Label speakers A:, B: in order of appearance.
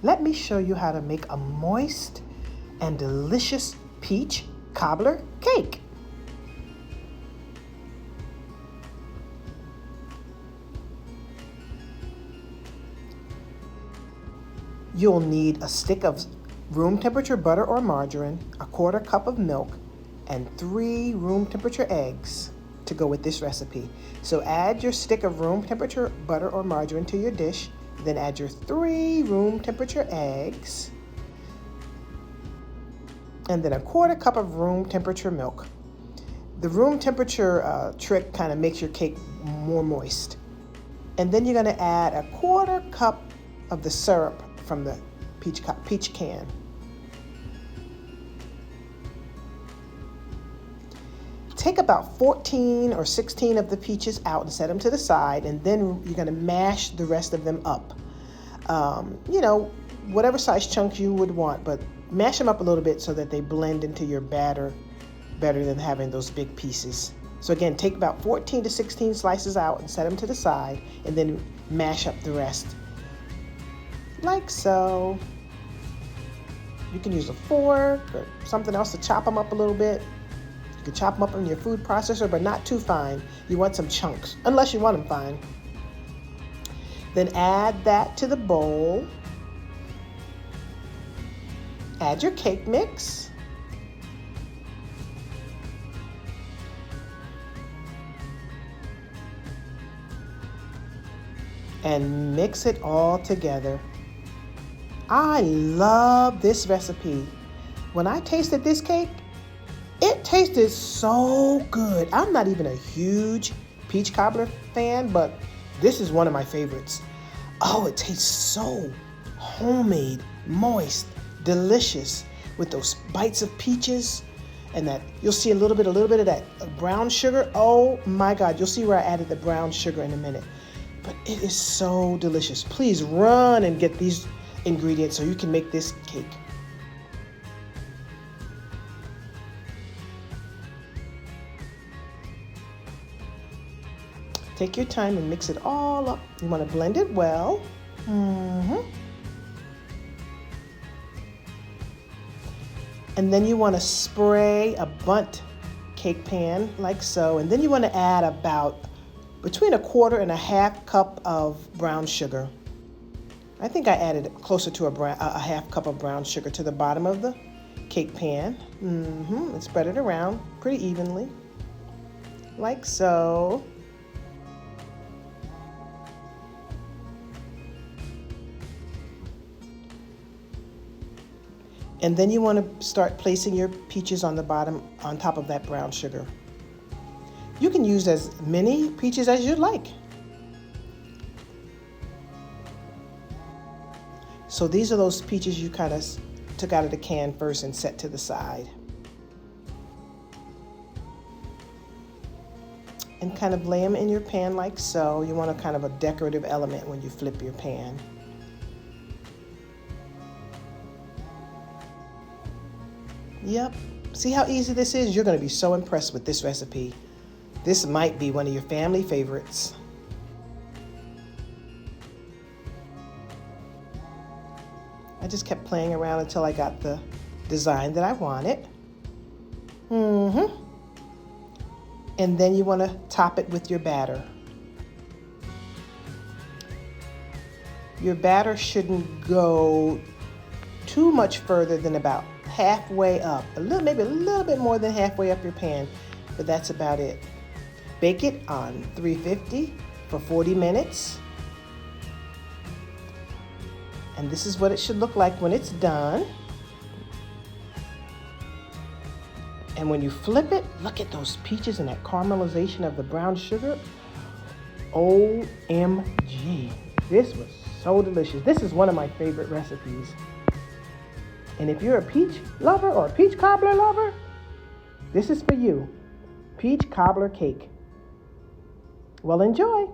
A: Let me show you how to make a moist and delicious peach cobbler cake. You'll need a stick of room temperature butter or margarine, a 1/4 cup of milk, and 3 room temperature eggs to go with this recipe. So add your stick of room temperature butter or margarine to your dish, then add your 3 room temperature eggs, and then a 1/4 cup of room temperature milk. The room temperature trick kind of makes your cake more moist. And then you're going to add a 1/4 cup of the syrup from the peach can. Take about 14 or 16 of the peaches out and set them to the side, and then you're going to mash the rest of them up. Whatever size chunks you would want, but mash them up a little bit so that they blend into your batter better than having those big pieces. So again, take about 14 to 16 slices out and set them to the side, and then mash up the rest. Like so. You can use a fork or something else to chop them up a little bit. You can chop them up in your food processor, but not too fine. You want some chunks, unless you want them fine. Then add that to the bowl. Add your cake mix. And mix it all together. I love this recipe. When I tasted this cake, it tasted so good. I'm not even a huge peach cobbler fan, but this is one of my favorites. Oh, it tastes so homemade, moist, delicious with those bites of peaches, and that you'll see a little bit of that brown sugar. Oh my God, you'll see where I added the brown sugar in a minute. But it is so delicious. Please run and get these ingredients so you can make this cake. Take your time and mix it all up. You want to blend it well. And then you want to spray a bundt cake pan like so. And then you want to add about between 1/4 and 1/2 cup of brown sugar. I think I added closer to a 1/2 cup of brown sugar to the bottom of the cake pan. And spread it around pretty evenly, like so. And then you want to start placing your peaches on the bottom, on top of that brown sugar. You can use as many peaches as you'd like. So these are those peaches you kind of took out of the can first and set to the side. And kind of lay them in your pan like so. You want a kind of a decorative element when you flip your pan. Yep. See how easy this is? You're going to be so impressed with this recipe. This might be one of your family favorites. I just kept playing around until I got the design that I wanted. And then you want to top it with your batter. Your batter shouldn't go too much further than about halfway up. Maybe a little bit more than halfway up your pan, but that's about it. Bake it on 350 for 40 minutes. And this is what it should look like when it's done. And when you flip it, look at those peaches and that caramelization of the brown sugar. OMG. This was so delicious. This is one of my favorite recipes. And if you're a peach lover or a peach cobbler lover, this is for you. Peach cobbler cake. Well, enjoy.